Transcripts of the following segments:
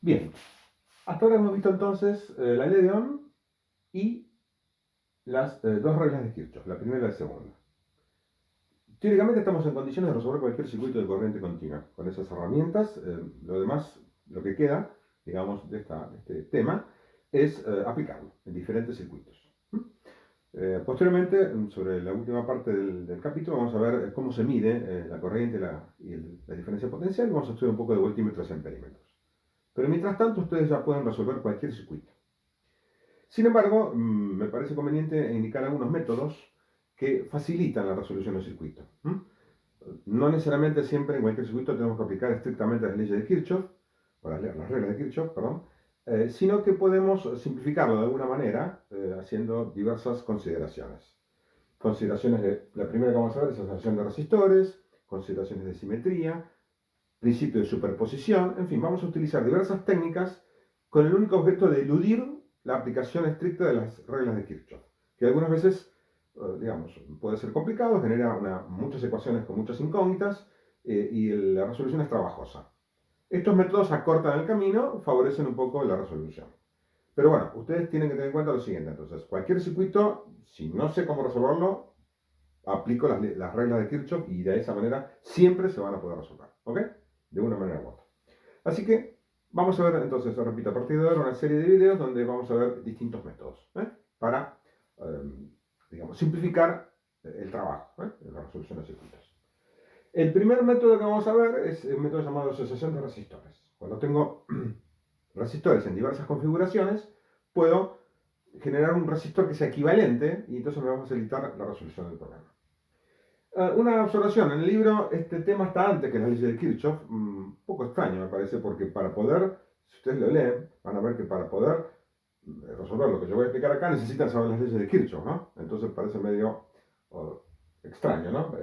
Bien, hasta ahora hemos visto entonces la ley de Ohm y las dos reglas de Kirchhoff, la primera y la segunda. Teóricamente estamos en condiciones de resolver cualquier circuito de corriente continua. Con esas herramientas, lo demás, lo que queda, digamos, de este tema, es aplicarlo en diferentes circuitos. Posteriormente, sobre la última parte del capítulo, vamos a ver cómo se mide la corriente y la diferencia potencial, y vamos a estudiar un poco de voltímetros y amperímetros. Pero mientras tanto, ustedes ya pueden resolver cualquier circuito. Sin embargo, me parece conveniente indicar algunos métodos que facilitan la resolución del circuito. No necesariamente siempre en cualquier circuito tenemos que aplicar estrictamente las leyes de Kirchhoff, o las reglas de Kirchhoff, perdón, sino que podemos simplificarlo de alguna manera haciendo diversas consideraciones. La primera que vamos a ver es asociación de resistores, consideraciones de simetría, principio de superposición, en fin, vamos a utilizar diversas técnicas con el único objeto de eludir la aplicación estricta de las reglas de Kirchhoff, que algunas veces, digamos, puede ser complicado, genera muchas ecuaciones con muchas incógnitas y la resolución es trabajosa. Estos métodos acortan el camino, favorecen un poco la resolución. Pero bueno, ustedes tienen que tener en cuenta lo siguiente, entonces, cualquier circuito, si no sé cómo resolverlo, aplico las reglas de Kirchhoff y de esa manera siempre se van a poder resolver, ¿ok? De una manera u otra. Así que vamos a ver entonces, repito, a partir de ahora una serie de videos donde vamos a ver distintos métodos para, digamos, simplificar el trabajo en la resolución de circuitos. El primer método que vamos a ver es el método llamado asociación de resistores. Cuando tengo resistores en diversas configuraciones, puedo generar un resistor que sea equivalente y entonces me va a facilitar la resolución del problema. Una observación, en el libro este tema está antes que las leyes de Kirchhoff, un poco extraño me parece, porque para poder, si ustedes lo leen, van a ver que para poder resolver lo que yo voy a explicar acá necesitan saber las leyes de Kirchhoff, ¿no? Entonces parece medio extraño, ¿no?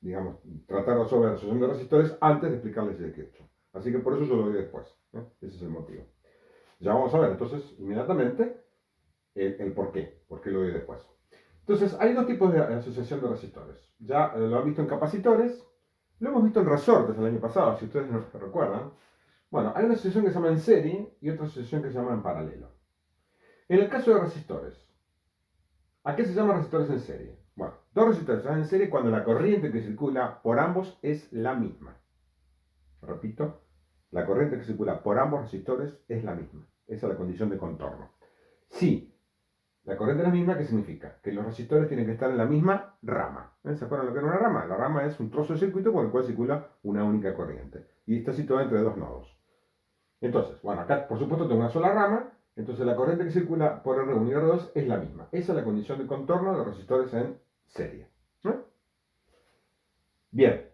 Digamos, tratar de resolver la asociación de resistores antes de explicar las leyes de Kirchhoff. Así que por eso yo lo doy después, ese es el motivo. Ya vamos a ver entonces inmediatamente el por qué lo doy después. Entonces, hay dos tipos de asociación de resistores. Ya lo han visto en capacitores, lo hemos visto en resortes el año pasado, si ustedes no recuerdan. Bueno, hay una asociación que se llama en serie y otra asociación que se llama en paralelo. En el caso de resistores, ¿a qué se llaman resistores en serie? Bueno, dos resistores en serie cuando la corriente que circula por ambos es la misma. Repito, la corriente que circula por ambos resistores es la misma. Esa es la condición de contorno. Si la corriente es la misma, ¿qué significa? Que los resistores tienen que estar en la misma rama. ¿Se acuerdan lo que era una rama? La rama es un trozo de circuito por el cual circula una única corriente. Y está situada entre dos nodos. Entonces, bueno, acá por supuesto tengo una sola rama, entonces la corriente que circula por R1 y R2 es la misma. Esa es la condición de contorno de los resistores en serie. Bien,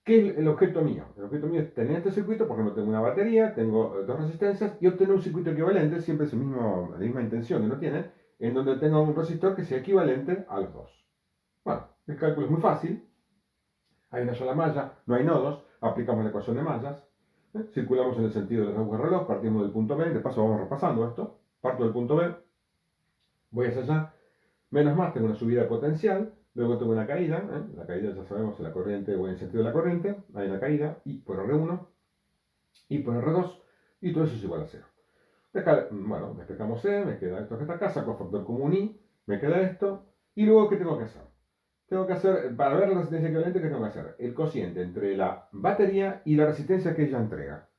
¿qué es el objeto mío? El objeto mío es tener este circuito, por ejemplo, tengo una batería, tengo dos resistencias, y obtener un circuito equivalente, siempre es la misma intención que uno tiene, en donde tenga un resistor que sea equivalente a los dos. Bueno, el cálculo es muy fácil. Hay una sola malla, no hay nodos, aplicamos la ecuación de mallas, circulamos en el sentido de las agujas de reloj, partimos del punto B, de paso vamos repasando esto, parto del punto B, voy hacia allá, menos más tengo una subida potencial, luego tengo una caída, la caída ya sabemos en la corriente o en el sentido de la corriente, hay una caída, I por R1, I por R2, y todo eso es igual a 0. Bueno, despejamos C, me queda esto que está acá, saco factor común I, me queda esto, y luego ¿qué tengo que hacer? Tengo que hacer, para ver la resistencia equivalente, ¿qué tengo que hacer? El cociente entre la batería y la resistencia que ella entrega.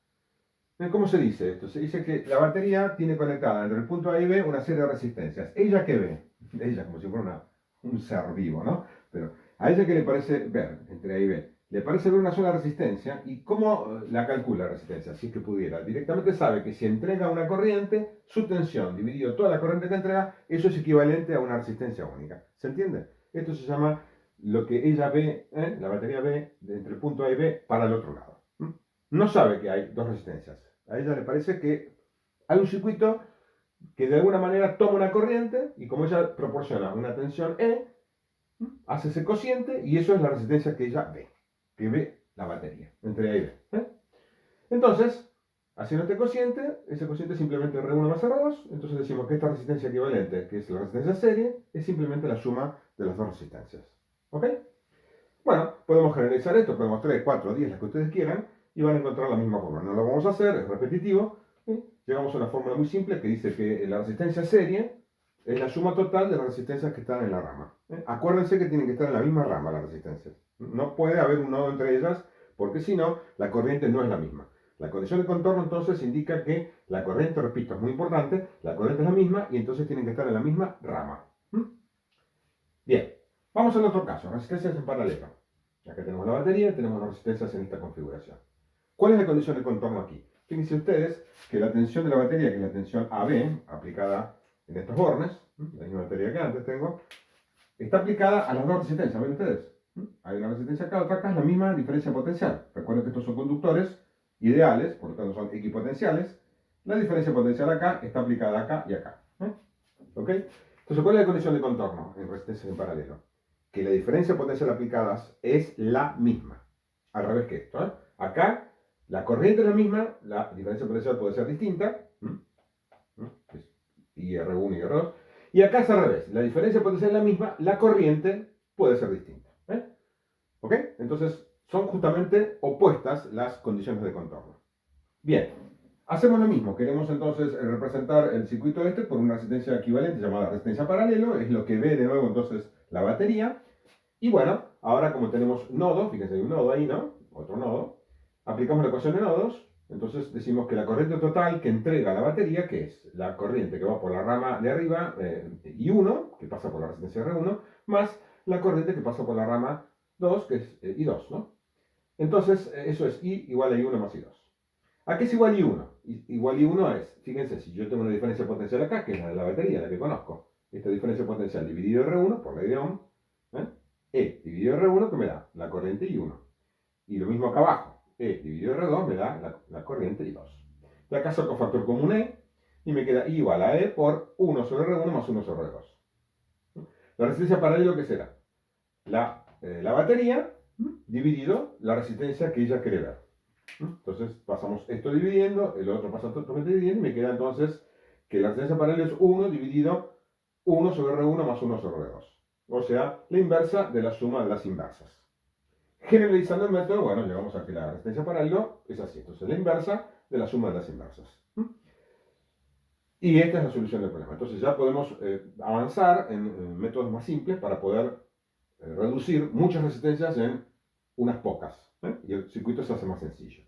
¿Cómo se dice esto? Se dice que la batería tiene conectada entre el punto A y B una serie de resistencias. ¿Ella qué ve? Ella, como si fuera un ser vivo, ¿no? Pero a ella, ¿qué le parece ver entre A y B? Le parece ver una sola resistencia. ¿Y cómo la calcula la resistencia? Si es que pudiera. Directamente sabe que si entrega una corriente, su tensión dividido toda la corriente que entrega, eso es equivalente a una resistencia única. ¿Se entiende? Esto se llama lo que ella ve, la batería ve entre el punto A y B para el otro lado. No sabe que hay dos resistencias. A ella le parece que hay un circuito que de alguna manera toma una corriente y como ella proporciona una tensión E, hace ese cociente y eso es la resistencia que ella ve, que ve la batería entre A y B. Entonces, haciendo este cociente, ese cociente es simplemente R1 más R2, entonces decimos que esta resistencia equivalente, que es la resistencia serie, es simplemente la suma de las dos resistencias. ¿Ok? Bueno, podemos generalizar esto, podemos 3, 4, 10, las que ustedes quieran, y van a encontrar la misma fórmula. No lo vamos a hacer, es repetitivo. ¿Sí? Llegamos a una fórmula muy simple que dice que la resistencia serie es la suma total de las resistencias que están en la rama. Acuérdense que tienen que estar en la misma rama las resistencias. No puede haber un nodo entre ellas, porque si no, la corriente no es la misma. La condición de contorno entonces indica que la corriente, repito, es muy importante, la corriente es la misma y entonces tienen que estar en la misma rama. Bien, vamos al otro caso, resistencias en paralelo. Acá tenemos la batería y tenemos las resistencias en esta configuración. ¿Cuál es la condición de contorno aquí? Fíjense ustedes que la tensión de la batería, que es la tensión AB, aplicada en estos bornes, la misma batería que antes tengo, está aplicada a las dos resistencias, ¿ven ustedes? Hay una resistencia acá, otra acá, es la misma diferencia potencial. Recuerden que estos son conductores ideales, por lo tanto son equipotenciales. La diferencia potencial acá está aplicada acá y acá. ¿Ok? Entonces, ¿cuál es la condición de contorno en resistencias en paralelo? Que la diferencia potencial aplicadas es la misma. Al revés que esto. Acá, la corriente es la misma, la diferencia potencial puede ser distinta. Y R1 y R2. Y acá es al revés. La diferencia potencial es la misma, la corriente puede ser distinta. ¿Ok? Entonces, son justamente opuestas las condiciones de contorno. Bien, hacemos lo mismo. Queremos entonces representar el circuito este por una resistencia equivalente llamada resistencia paralelo. Es lo que ve de nuevo entonces la batería. Y bueno, ahora como tenemos nodos, fíjense, hay un nodo ahí, ¿no? Otro nodo. Aplicamos la ecuación de nodos. Entonces decimos que la corriente total que entrega la batería, que es la corriente que va por la rama de arriba, I1, que pasa por la resistencia R1, más la corriente que pasa por la rama 2, que es I2, ¿no? Entonces, eso es I igual a I1 más I2. ¿A qué es igual I1? Igual I1 es, fíjense, si yo tengo una diferencia potencial acá, que es la de la batería, la que conozco, esta diferencia potencial dividido R1 por la ley de Ohm, E dividido R1 que me da la corriente I1. Y lo mismo acá abajo, E dividido R2 me da la corriente I2. De acá saco factor común E, y me queda I igual a E por 1 sobre R1 más 1 sobre R2. La resistencia paralelo, ¿qué será? La batería dividido la resistencia que ella quiere ver. Entonces pasamos esto dividiendo, el otro pasa totalmente dividiendo, y me queda entonces que la resistencia paralela es 1 dividido 1 sobre R1 más 1 sobre R2. O sea, la inversa de la suma de las inversas. Generalizando el método, bueno, llegamos a que la resistencia paralela es así. Entonces, la inversa de la suma de las inversas. Y esta es la solución del problema. Entonces ya podemos avanzar en métodos más simples para poder reducir muchas resistencias en unas pocas. Y el circuito se hace más sencillo.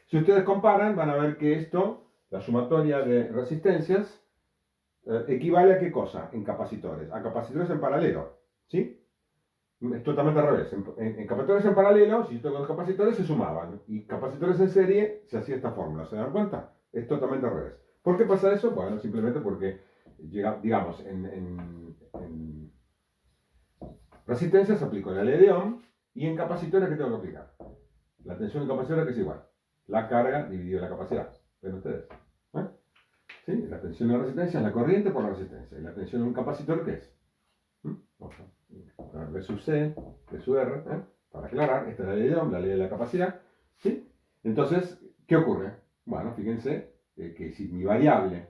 Si ustedes comparan, van a ver que esto, la sumatoria de resistencias, equivale a qué cosa en capacitores. A capacitores en paralelo. ¿Sí? Es totalmente al revés. En capacitores en paralelo, si yo tengo dos capacitores, se sumaban. Y capacitores en serie, se hacía esta fórmula. ¿Se dan cuenta? Es totalmente al revés. ¿Por qué pasa eso? Bueno, simplemente porque, digamos, en resistencias aplico la ley de Ohm, y en capacitores, ¿qué tengo que aplicar? La tensión en capacitor que es igual. La carga dividido la capacidad. ¿Ven ustedes? ¿Sí? La tensión en la resistencia es la corriente por la resistencia. ¿Y la tensión en un capacitor qué es? V sub C, V sub R. Para aclarar, esta es la ley de Ohm, la ley de la capacidad. ¿Sí? Entonces, ¿qué ocurre? Bueno, fíjense que si mi variable,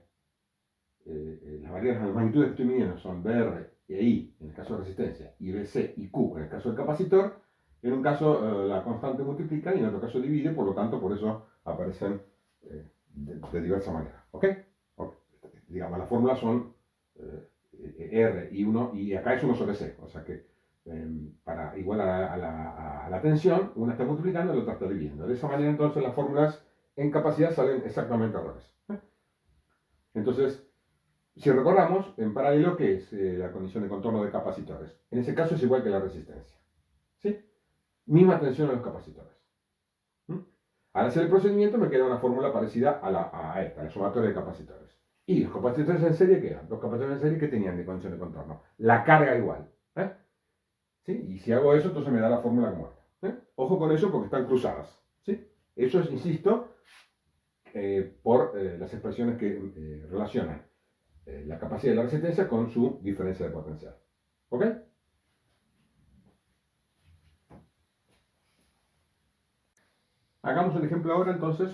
las variables, las magnitudes que estoy midiendo son BR e I en el caso de resistencia, y BC y Q en el caso del capacitor, en un caso la constante multiplica y en otro caso divide, por lo tanto, por eso aparecen de diversa manera. ¿Ok? Digamos, las fórmulas son R y 1, y acá es 1 sobre C, o sea que para igual a la tensión, una está multiplicando y la otra está dividiendo. De esa manera, entonces, las fórmulas en capacidad salen exactamente al revés. Entonces, si recordamos, en paralelo, ¿qué es la condición de contorno de capacitores? En ese caso es igual que la resistencia. ¿Sí? Misma tensión en los capacitores. Al hacer el procedimiento me queda una fórmula parecida a esta, la sumatoria de capacitores. ¿Y los capacitores en serie qué eran? Los capacitores en serie, ¿qué tenían de condición de contorno? La carga igual. ¿Sí? Y si hago eso, entonces me da la fórmula como esta. Ojo con eso porque están cruzadas. ¿Sí? Eso es, insisto, por las expresiones que relacionan la capacidad de la resistencia con su diferencia de potencial. ¿Ok? Hagamos un ejemplo ahora entonces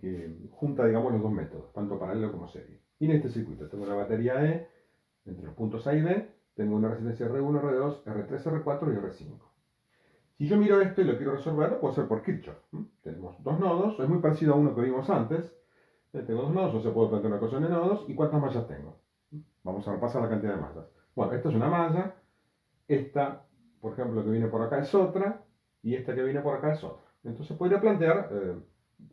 que junta, digamos, los dos métodos, tanto paralelo como serie. Y en este circuito tengo una batería E entre los puntos A y B, tengo una resistencia R1, R2, R3, R4 y R5. Si yo miro esto y lo quiero resolver, lo puedo hacer por Kirchhoff. Tenemos dos nodos, es muy parecido a uno que vimos antes. Tengo dos nodos, o se puede plantear una ecuación de nodos. ¿Y cuántas mallas tengo? Vamos a repasar la cantidad de mallas. Bueno, esta es una malla, esta, por ejemplo, que viene por acá es otra, y esta que viene por acá es otra. Entonces podría plantear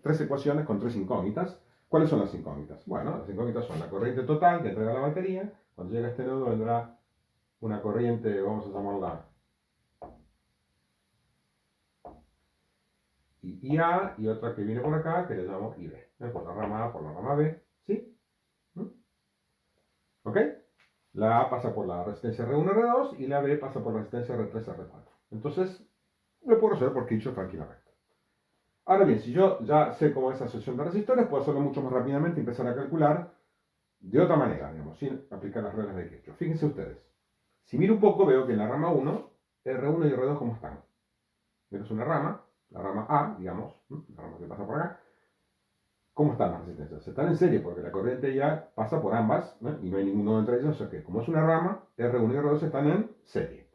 tres ecuaciones con tres incógnitas. ¿Cuáles son las incógnitas? Bueno, las incógnitas son la corriente total que entrega la batería. Cuando llega a este nodo vendrá una corriente, vamos a llamarla IA, y otra que viene por acá que le llamo IB. Por la rama A, por la rama B. ¿Sí? ¿Ok? La A pasa por la resistencia R1, R2 y la B pasa por la resistencia R3, R4. Entonces, lo puedo resolver por Kirchhoff tranquilamente. Ahora bien, si yo ya sé cómo es esa asociación de resistores, puedo hacerlo mucho más rápidamente y empezar a calcular de otra manera, digamos, sin aplicar las reglas de Kirchhoff. Fíjense ustedes. Si miro un poco, veo que en la rama 1, R1 y R2, ¿cómo están? Es una rama, la rama A, digamos, la rama que pasa por acá. ¿Cómo están las resistencias? Están en serie, porque la corriente ya pasa por ambas, ¿no? Y no hay ninguno entre ellos, o sea que como es una rama, R1 y R2 están en serie.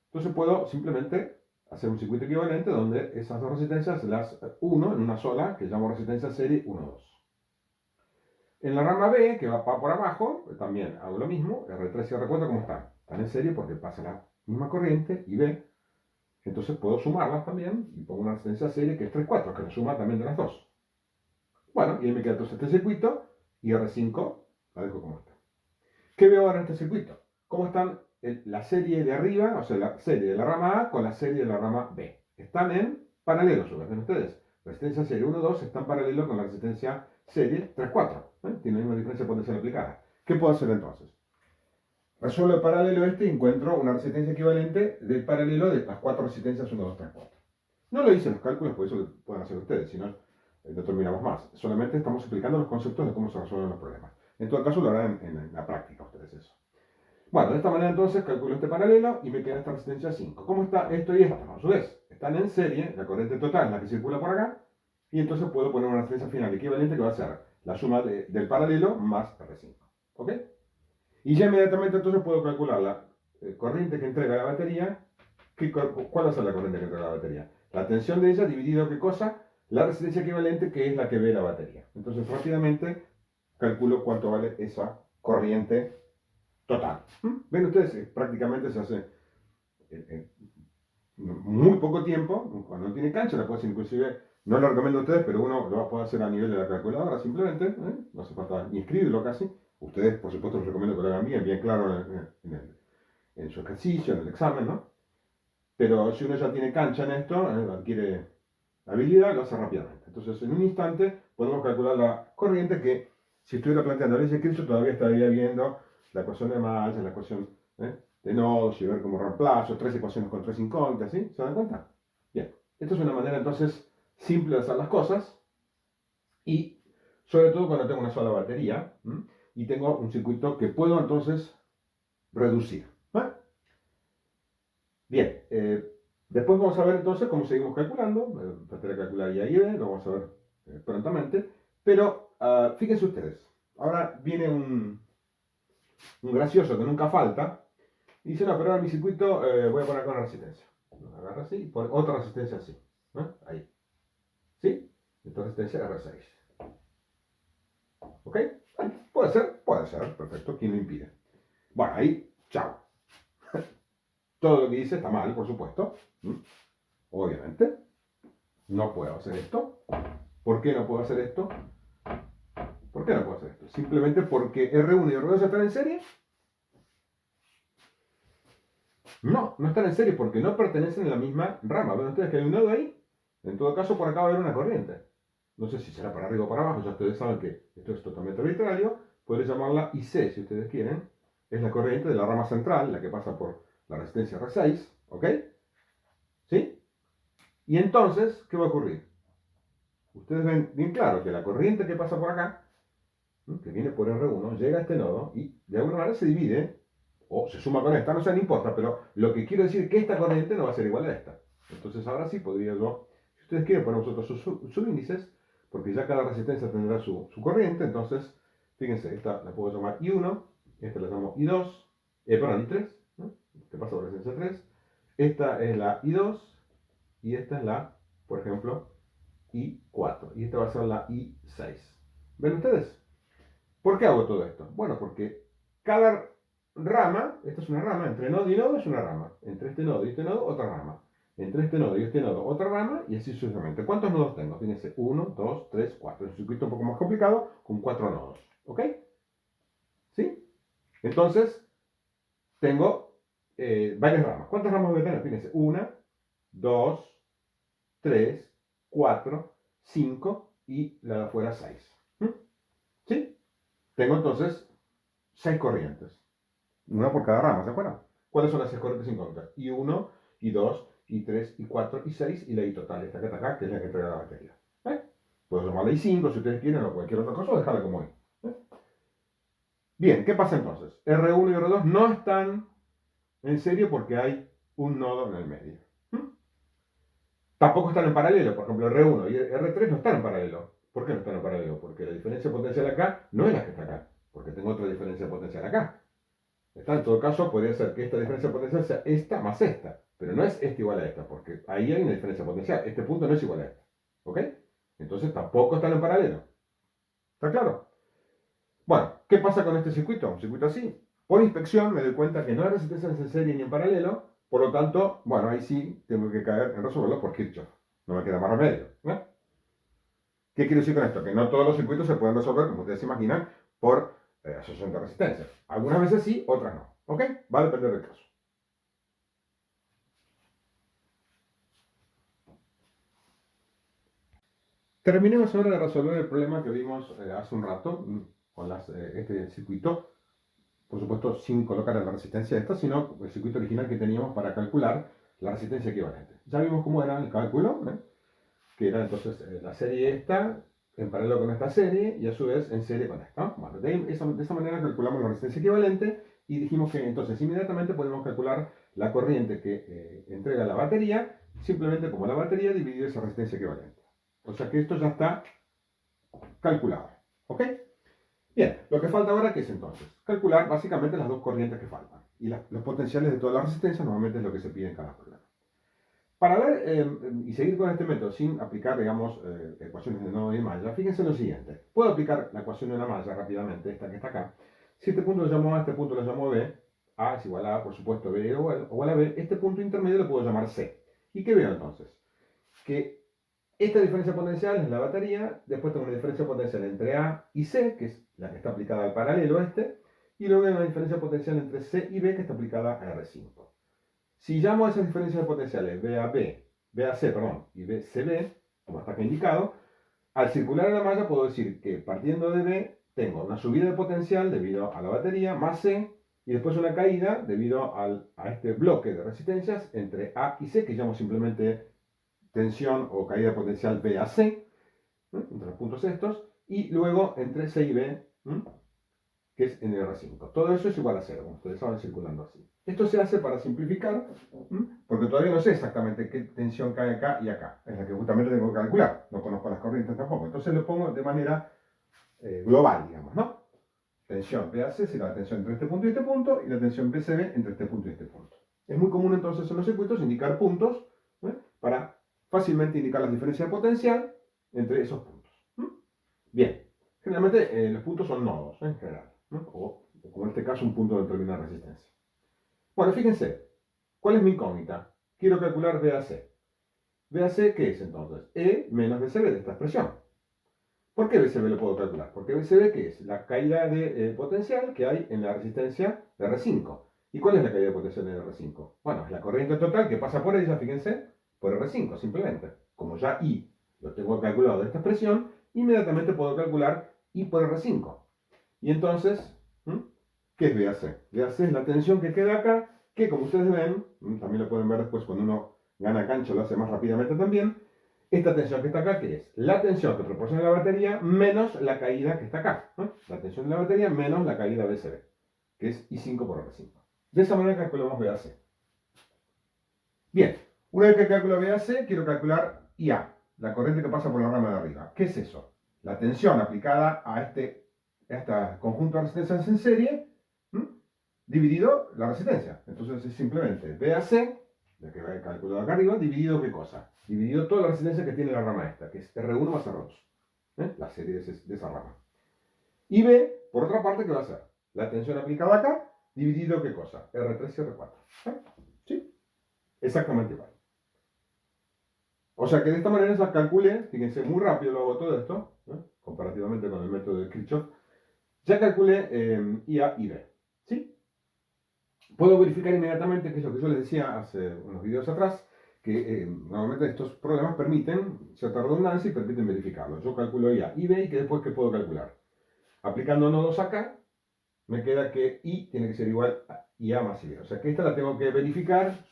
Entonces puedo simplemente hacer un circuito equivalente donde esas dos resistencias las uno en una sola, que llamo resistencia serie 1-2. En la rama B, que va por abajo, también hago lo mismo, R3 y R4, ¿cómo están? Están en serie porque pasa la misma corriente y B. Entonces puedo sumarlas también y pongo una resistencia serie que es 3-4, que es la suma también de las dos. Bueno, y ahí me queda entonces este circuito y R5 la dejo como está. ¿Qué veo ahora en este circuito? ¿Cómo están la serie de arriba, o sea, la serie de la rama A con la serie de la rama B? Están en paralelo, ven ustedes. Resistencia serie 1-2 está en paralelo con la resistencia serie 3-4. Tiene la misma diferencia potencial aplicada. ¿Qué puedo hacer entonces? Resuelvo el paralelo este y encuentro una resistencia equivalente del paralelo de las cuatro resistencias 1, 2, 3, 4. No lo hice en los cálculos, por eso lo pueden hacer ustedes, si no, no terminamos más. Solamente estamos explicando los conceptos de cómo se resuelven los problemas. En todo caso, lo harán en la práctica ustedes eso. Bueno, de esta manera entonces calculo este paralelo y me queda esta resistencia 5. ¿Cómo está esto y esto? A su vez, están en serie, la corriente total es la que circula por acá, y entonces puedo poner una resistencia final equivalente que va a ser la suma del paralelo más R5. ¿Ok? Y ya inmediatamente entonces puedo calcular la corriente que entrega la batería. ¿Cuál va a ser la corriente que entrega la batería? La tensión de ella dividido, ¿qué cosa? La resistencia equivalente, que es la que ve la batería. Entonces rápidamente calculo cuánto vale esa corriente total. Ven ustedes, prácticamente se hace en muy poco tiempo. Cuando no tiene cancha, la puede hacer inclusive, no lo recomiendo a ustedes, pero uno lo puede hacer a nivel de la calculadora simplemente. No hace falta ni escribirlo casi. Ustedes, por supuesto, les recomiendo que lo hagan bien claro en su ejercicio, en el examen, ¿no? Pero si uno ya tiene cancha en esto, adquiere habilidad, lo hace rápidamente. Entonces, en un instante podemos calcular la corriente que, si estuviera planteando la ley de Kirchhoff, todavía estaría viendo la ecuación de mallas, la ecuación de nodos, y ver cómo reemplazo, tres ecuaciones con tres incógnitas, ¿sí? ¿Se dan cuenta? Bien. Esta es una manera entonces simple de hacer las cosas, y sobre todo cuando tengo una sola batería y tengo un circuito que puedo entonces reducir. Bien, después vamos a ver entonces cómo seguimos calculando. Trataré de calcular I a y B, lo vamos a ver prontamente. Pero fíjense ustedes, ahora viene un gracioso que nunca falta. Y dice, no, pero ahora mi circuito voy a poner con una resistencia. Lo agarra así y pone otra resistencia así. Ahí. ¿Sí? Esta resistencia R6. ¿Ok? Puede ser, perfecto. ¿Quién lo impide? Bueno, ahí, chao. Todo lo que dice está mal, por supuesto. Obviamente. No puedo hacer esto. ¿Por qué no puedo hacer esto? ¿Por qué no puedo hacer esto? Simplemente porque R1 y R2 están en serie. No, no están en serie porque no pertenecen a la misma rama. ¿Ven ustedes que hay un nodo ahí? En todo caso, por acá va a haber una corriente. No sé si será para arriba o para abajo, ya ustedes saben que esto es totalmente arbitrario. Podría llamarla IC si ustedes quieren. Es la corriente de la rama central, la que pasa por la resistencia R6. ¿Ok? ¿Sí? Y entonces, ¿qué va a ocurrir? Ustedes ven bien claro que la corriente que pasa por acá, que viene por R1, llega a este nodo y de alguna manera se divide o se suma con esta, no sé, no importa, pero lo que quiero decir es que esta corriente no va a ser igual a esta. Entonces ahora sí podría yo, si ustedes quieren, poner vosotros sus subíndices, porque ya cada resistencia tendrá su corriente. Entonces, fíjense, esta la puedo llamar I1, esta la llamo I2, perdón, I3, ¿no? Que pasa por resistencia 3. Esta es la I2, y esta es la, por ejemplo, I4. Y esta va a ser la I6. ¿Ven ustedes? ¿Por qué hago todo esto? Bueno, porque cada rama, esta es una rama, entre nodo y nodo es una rama. Entre este nodo y este nodo, otra rama. Entre este nodo y este nodo, otra rama, y así sucesivamente. ¿Cuántos nodos tengo? Fíjense, 1, 2, 3, 4. Es un circuito un poco más complicado, con 4 nodos. ¿Ok? ¿Sí? Entonces, tengo varias ramas. ¿Cuántas ramas voy a tener? Fíjense, 1, 2, 3, 4, 5 y la de afuera 6. ¿Sí? Tengo entonces 6 corrientes. Una por cada rama, ¿se acuerdan? ¿Cuáles son las 6 corrientes incógnitas? Y 1, y 2, y 3, y 4, y 6, y la I total, esta que está acá, que es la que entrega la batería. ¿Eh? Puedo llamarla I5 si ustedes quieren, o cualquier otra cosa, o dejarla como I. ¿Eh? Bien, ¿qué pasa entonces? R1 y R2 no están en serie porque hay un nodo en el medio. Tampoco están en paralelo, por ejemplo, R1 y R3 no están en paralelo. ¿Por qué no están en paralelo? Porque la diferencia potencial acá no es la que está acá, porque tengo otra diferencia potencial acá. En todo caso, podría ser que esta diferencia potencial sea esta más esta, pero no es esta igual a esta, porque ahí hay una diferencia potencial. Este punto no es igual a este. ¿Ok? Entonces tampoco están en paralelo. ¿Está claro? Bueno, ¿qué pasa con este circuito? Un circuito así. Por inspección me doy cuenta que no hay resistencias en serie ni en paralelo, por lo tanto, bueno, ahí sí tengo que caer en resolverlo por Kirchhoff. No me queda más remedio. ¿No? ¿Qué quiero decir con esto? Que no todos los circuitos se pueden resolver, como ustedes se imaginan, por asociación de resistencias. Algunas veces sí, otras no. ¿Ok? Va a depender del caso. Terminemos ahora de resolver el problema que vimos hace un rato con este circuito. Por supuesto, sin colocar la resistencia esta, sino el circuito original que teníamos para calcular la resistencia equivalente. Ya vimos cómo era el cálculo, que era entonces la serie esta en paralelo con esta serie y a su vez en serie con esta. Bueno, de esa manera calculamos la resistencia equivalente y dijimos que entonces inmediatamente podemos calcular la corriente que entrega la batería simplemente como la batería dividido esa resistencia equivalente. O sea que esto ya está calculado. ¿Ok? Bien, lo que falta ahora, ¿qué es entonces? Calcular básicamente las dos corrientes que faltan. Y los potenciales de todas las resistencias normalmente es lo que se pide en cada problema. Para ver y seguir con este método sin aplicar, digamos, ecuaciones de nodo y malla, fíjense en lo siguiente. Puedo aplicar la ecuación de una malla rápidamente, esta que está acá. Si este punto lo llamo A, este punto lo llamo B, A es igual a A, por supuesto, B igual a B, este punto intermedio lo puedo llamar C. ¿Y qué veo entonces? Que esta diferencia potencial es la batería, después tengo una diferencia potencial entre A y C, que es la que está aplicada al paralelo este, y luego hay una diferencia potencial entre C y B que está aplicada a R5. Si llamo a esas diferencias potenciales B a B, B a C, perdón, y B C B, como está acá indicado, al circular en la malla puedo decir que partiendo de B tengo una subida de potencial debido a la batería más C y después una caída debido a este bloque de resistencias entre A y C que llamo simplemente tensión o caída potencial B a C, entre los puntos estos, y luego entre C y B, que es en R5. Todo eso es igual a 0, como ustedes saben, circulando así. Esto se hace para simplificar, porque todavía no sé exactamente qué tensión cae acá y acá. Es la que justamente tengo que calcular. No conozco las corrientes tampoco. Entonces lo pongo de manera global, digamos, ¿no? Tensión BAC será la tensión entre este punto y este punto, y la tensión BCB entre este punto y este punto. Es muy común entonces en los circuitos indicar puntos para fácilmente indicar las diferencias de potencial entre esos puntos. Bien, generalmente los puntos son nodos en general, o como en este caso un punto de determinada resistencia. Bueno, fíjense, ¿cuál es mi incógnita? Quiero calcular VAC. ¿VAC qué es entonces? E menos BCB de esta expresión. ¿Por qué BCB lo puedo calcular? Porque BCB ¿qué es? La caída de potencial que hay en la resistencia de R5. ¿Y cuál es la caída de potencial de R5? Bueno, es la corriente total que pasa por ella, fíjense, por R5 simplemente. Como ya I lo tengo calculado de esta expresión, inmediatamente puedo calcular I por R5. Y entonces, ¿qué es VAC? VAC es la tensión que queda acá, que como ustedes ven, también lo pueden ver después cuando uno gana cancha, lo hace más rápidamente también. Esta tensión que está acá, ¿qué es? La tensión que proporciona la batería menos la caída que está acá. La tensión de la batería menos la caída BCB, que es I5 por R5. De esa manera calculamos VAC. Bien, una vez que calculo VAC, quiero calcular IA, la corriente que pasa por la rama de arriba. ¿Qué es eso? La tensión aplicada a este conjunto de resistencias en serie, dividido la resistencia. Entonces es simplemente VAC la que va el cálculo de acá arriba, dividido ¿qué cosa? Dividido toda la resistencia que tiene la rama esta, que es R1 más R2. La serie de esa rama. Y B, por otra parte, ¿qué va a ser? La tensión aplicada acá, dividido ¿qué cosa? R3 y R4. ¿Sí? Exactamente igual. O sea que de esta manera ya calculé, fíjense, muy rápido lo hago todo esto, comparativamente con el método de Kirchhoff, ya calculé IA y B. ¿Sí? Puedo verificar inmediatamente, que es lo que yo les decía hace unos videos atrás, que normalmente estos problemas permiten cierta redundancia y permiten verificarlo. Yo calculo IA y B y que después, ¿qué puedo calcular? Aplicando nodos acá, me queda que I tiene que ser igual a IA más I B. O sea que esta la tengo que verificar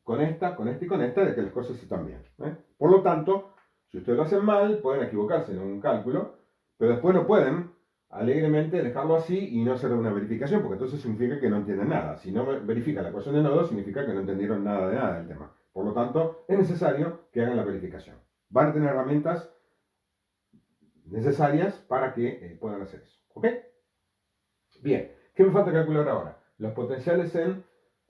con esta y con esta, de que las cosas están bien. Por lo tanto, si ustedes lo hacen mal, pueden equivocarse en un cálculo, pero después no pueden alegremente dejarlo así y no hacer una verificación, porque entonces significa que no entienden nada. Si no verifican la ecuación de nodos, significa que no entendieron nada de nada del tema. Por lo tanto, es necesario que hagan la verificación. Van a tener herramientas necesarias para que puedan hacer eso. ¿Ok? Bien, ¿qué me falta calcular ahora? Los potenciales en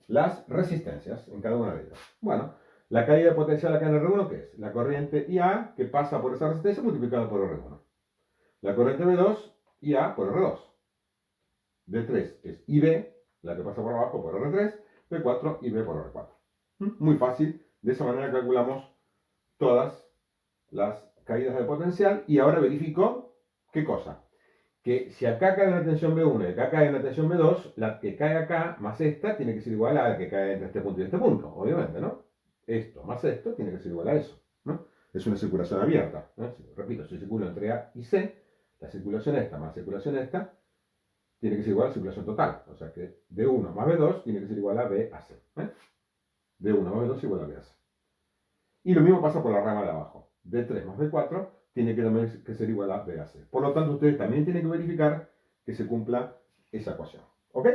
las resistencias, en cada una de ellas. Bueno, la caída de potencial acá en R1, ¿qué es? La corriente IA que pasa por esa resistencia multiplicada por R1. La corriente B2, IA por R2. D3 es IB, la que pasa por abajo por R3. B4, IB por R4. Muy fácil. De esa manera calculamos todas las caídas de potencial. Y ahora verifico, ¿qué cosa? Que si acá cae una tensión B1 y acá cae una tensión B2, la que cae acá más esta tiene que ser igual a la que cae entre este punto y este punto, obviamente, ¿no? Esto más esto tiene que ser igual a eso, ¿no? Es una circulación abierta, ¿no? Repito, si circulo entre A y C, la circulación esta más circulación esta tiene que ser igual a la circulación total. O sea que D1 más B2 tiene que ser igual a B a C. D1 más B2 igual a B a C. Y lo mismo pasa por la rama de abajo. D3 más B4 tiene que también que ser igual a B a C. Por lo tanto, ustedes también tienen que verificar que se cumpla esa ecuación. ¿Ok?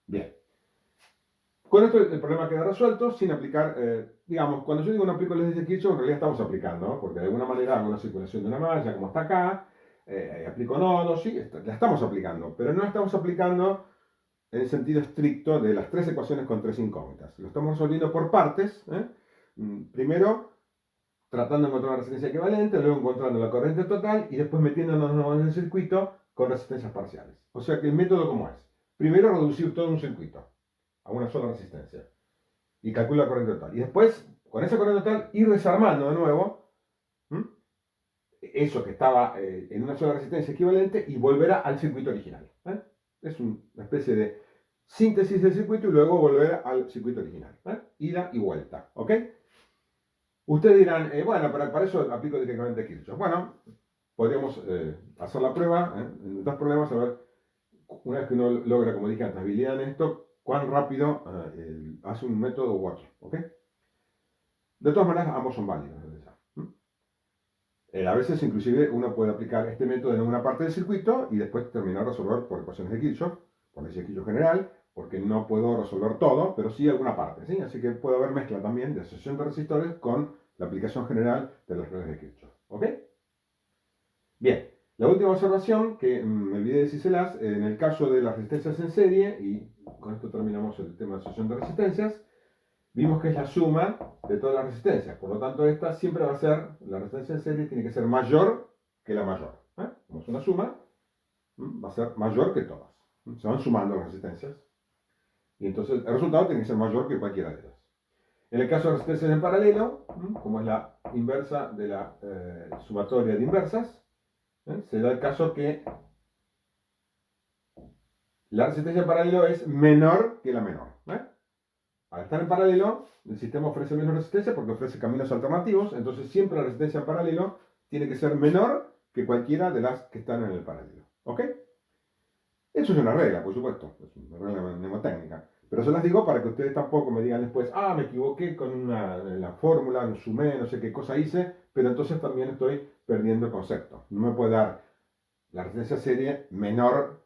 Bien. Con esto el problema queda resuelto sin aplicar, digamos, cuando yo digo no aplico leyes de Kirchhoff, en realidad estamos aplicando, ¿no? Porque de alguna manera hago una circulación de una malla, como está acá, aplico nodos, sí, la estamos aplicando, pero no la estamos aplicando en el sentido estricto de las tres ecuaciones con tres incógnitas. Lo estamos resolviendo por partes. Primero, tratando de encontrar una resistencia equivalente, luego encontrando la corriente total y después metiéndonos en el circuito con resistencias parciales. O sea que el método, ¿cómo es? Primero, reducir todo un circuito a una sola resistencia y calcula la corriente total. Y después, con esa corriente total, ir desarmando de nuevo eso que estaba en una sola resistencia equivalente y volver al circuito original. Es una especie de síntesis del circuito y luego volver al circuito original. Ida y vuelta. ¿Ok? Ustedes dirán, bueno, para eso aplico directamente Kirchhoff. Bueno, podríamos hacer la prueba en dos problemas, a ver, una vez que uno logra, como dije antes, habilidad en esto, cuán rápido hace un método u otro. ¿Ok? De todas maneras, ambos son válidos. A veces, inclusive, uno puede aplicar este método en una parte del circuito y después terminar de resolver por ecuaciones de Kirchhoff, por ley de Kirchhoff general, porque no puedo resolver todo, pero sí alguna parte. ¿Sí? Así que puede haber mezcla también de asociación de resistores con la aplicación general de las leyes de Kirchhoff. ¿Ok? Bien, la última observación que me olvidé decírselas, en el caso de las resistencias en serie, y con esto terminamos el tema de asociación de resistencias, vimos que es la suma de todas las resistencias. Por lo tanto, esta siempre va a ser, la resistencia en serie tiene que ser mayor que la mayor. Como es una suma, va a ser mayor que todas. Se van sumando las resistencias. Y entonces el resultado tiene que ser mayor que cualquiera de ellas. En el caso de resistencias en paralelo, como es la inversa de la sumatoria de inversas, se da el caso que la resistencia en paralelo es menor que la menor. Al estar en paralelo, el sistema ofrece menos resistencia porque ofrece caminos alternativos, entonces siempre la resistencia en paralelo tiene que ser menor que cualquiera de las que están en el paralelo. ¿Ok? Eso es una regla, por supuesto, es una regla mnemotécnica. Pero se las digo para que ustedes tampoco me digan después, me equivoqué con la fórmula, no sumé, no sé qué cosa hice, pero entonces también estoy perdiendo el concepto. No me puede dar la resistencia serie menor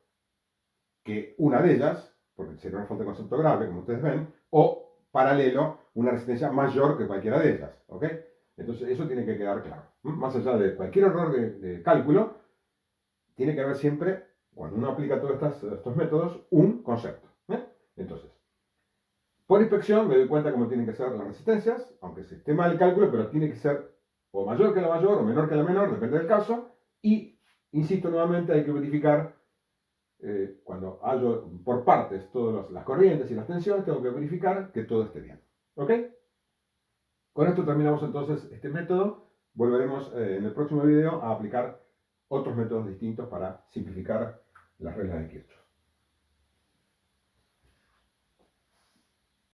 que una de ellas, porque sería una falta de concepto grave, como ustedes ven, o paralelo, una resistencia mayor que cualquiera de ellas. ¿Ok? Entonces eso tiene que quedar claro. Más allá de cualquier error de cálculo, tiene que haber siempre, cuando uno aplica todos estos métodos, un concepto. Entonces, Por inspección me doy cuenta cómo tienen que ser las resistencias, aunque se esté mal el cálculo, pero tiene que ser o mayor que la mayor o menor que la menor, depende del caso. Y, insisto nuevamente, hay que verificar, cuando hallo por partes todas las corrientes y las tensiones, tengo que verificar que todo esté bien. ¿Ok? Con esto terminamos entonces este método. Volveremos en el próximo video a aplicar otros métodos distintos para simplificar las reglas de Kirchhoff.